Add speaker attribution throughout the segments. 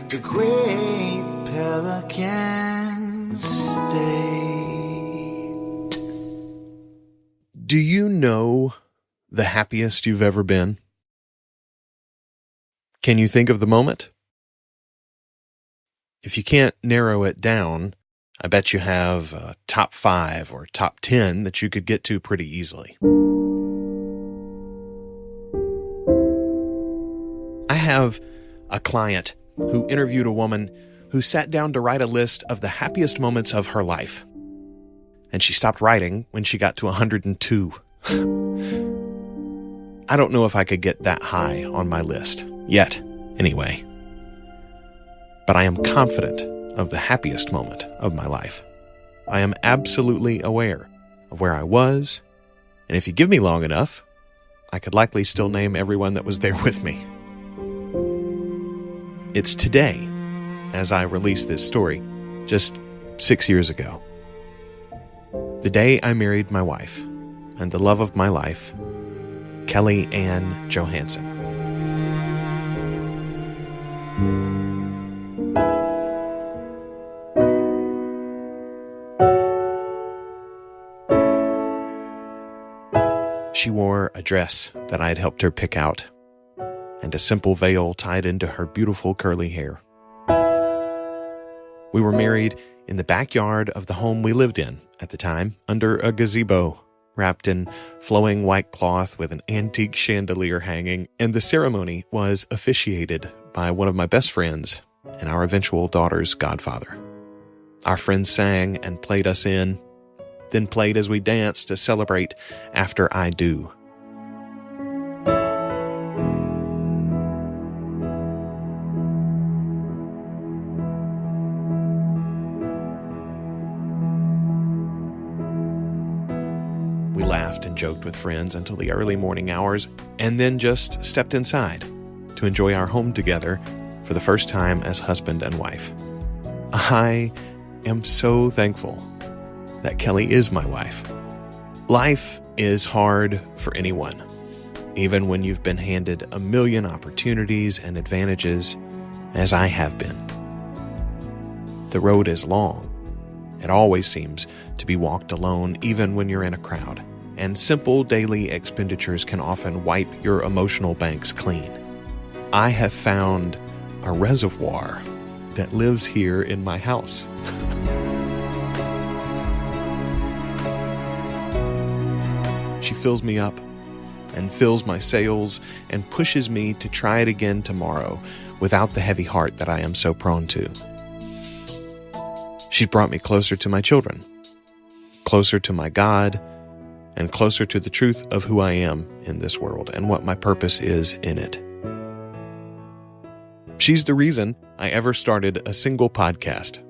Speaker 1: The Great Pelican State.
Speaker 2: Do you know the happiest you've ever been? Can you think of the moment? If you can't narrow it down, I bet you have a top 5 or top 10 that you could get to pretty easily. I have a client who interviewed a woman who sat down to write a list of the happiest moments of her life. And she stopped writing when she got to 102. I don't know if I could get that high on my list. Yet, anyway. But I am confident of the happiest moment of my life. I am absolutely aware of where I was, and if you give me long enough, I could likely still name everyone that was there with me. It's today, as I release this story, just 6 years ago. The day I married my wife, and the love of my life, Kelly Ann Johansson. She wore a dress that I had helped her pick out, and a simple veil tied into her beautiful curly hair. We were married in the backyard of the home we lived in at the time, under a gazebo, wrapped in flowing white cloth with an antique chandelier hanging, and the ceremony was officiated by one of my best friends and our eventual daughter's godfather. Our friends sang and played us in, then played as we danced to celebrate After I Do. We laughed and joked with friends until the early morning hours, and then just stepped inside to enjoy our home together for the first time as husband and wife. I am so thankful that Kelly is my wife. Life is hard for anyone, even when you've been handed a million opportunities and advantages, as I have been. The road is long. It always seems to be walked alone, even when you're in a crowd, and simple daily expenditures can often wipe your emotional banks clean. I have found a reservoir that lives here in my house. She fills me up and fills my sails and pushes me to try it again tomorrow without the heavy heart that I am so prone to. She's brought me closer to my children, closer to my God, and closer to the truth of who I am in this world and what my purpose is in it. She's the reason I ever started a single podcast,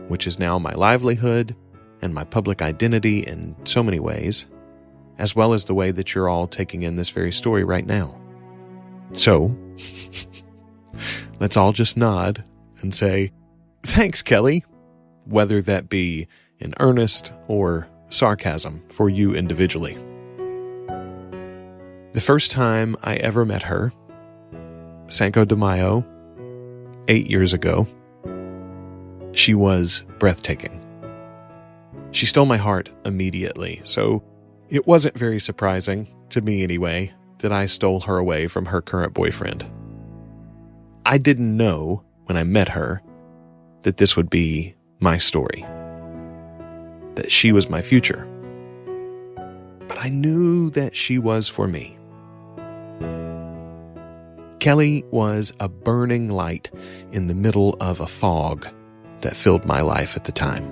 Speaker 2: which is now my livelihood and my public identity in so many ways, as well as the way that you're all taking in this very story right now. So, let's all just nod and say, thanks, Kelly, whether that be in earnest or sarcasm for you individually. The first time I ever met her, Cinco de Mayo, 8 years ago, she was breathtaking. She stole my heart immediately, so it wasn't very surprising, to me anyway, that I stole her away from her current boyfriend. I didn't know, when I met her, that this would be my story, that she was my future. But I knew that she was for me. Kelly was a burning light in the middle of a fog that filled my life at the time.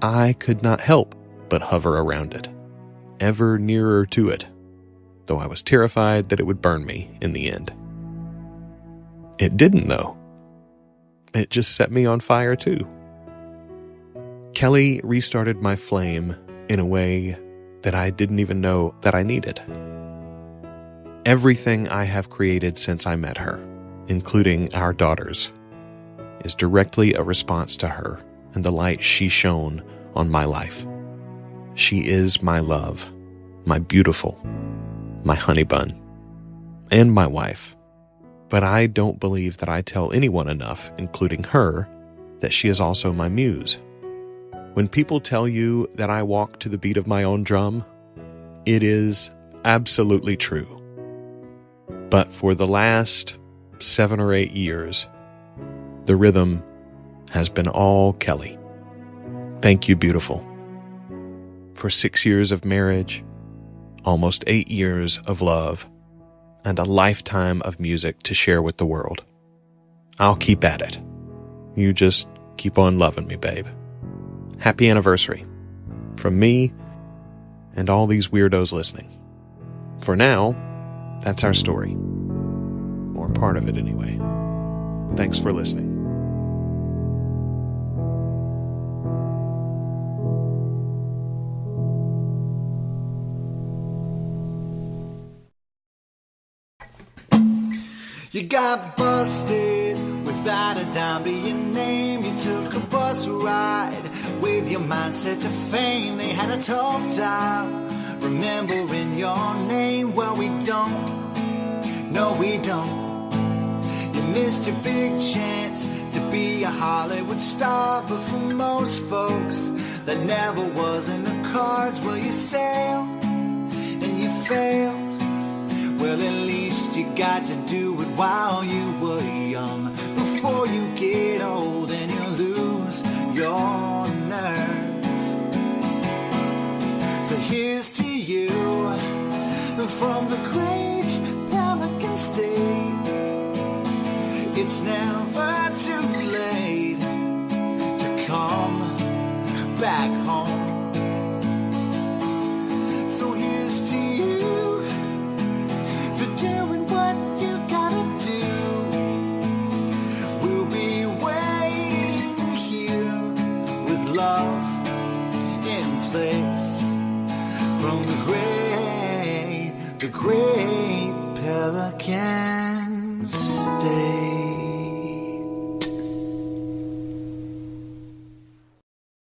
Speaker 2: I could not help but hover around it, ever nearer to it, though I was terrified that it would burn me in the end. It didn't, though. It just set me on fire, too. Kelly restarted my flame in a way that I didn't even know that I needed. Everything I have created since I met her, including our daughters, is directly a response to her and the light she shone on my life. She is my love, my beautiful, my honey bun, and my wife, But I don't believe that I tell anyone enough, including her, that she is also my muse. When people tell you that I walk to the beat of my own drum, it is absolutely true. But for the last 7 or 8 years, the rhythm has been all Kelly. Thank you, beautiful. For 6 years of marriage, almost 8 years of love, and a lifetime of music to share with the world. I'll keep at it. You just keep on loving me, babe. Happy anniversary. From me and all these weirdos listening. For now, that's our story. Or part of it anyway. Thanks for listening.
Speaker 1: You got busted without a dime to your name. You took a bus ride with your mindset to fame. They had a tough time remembering your name. Well, we don't, no we don't. You missed your big chance to be a Hollywood star. But for most folks, that never was in the cards. Well, you sailed and you failed. Well, at least you got to do it while you were young, before you get old and you lose your nerve. So here's to you from the great Pelican State. It's never too late to come back home. So here's to you for doing what you gotta do. We'll be waiting here with love in place from the great Pelican.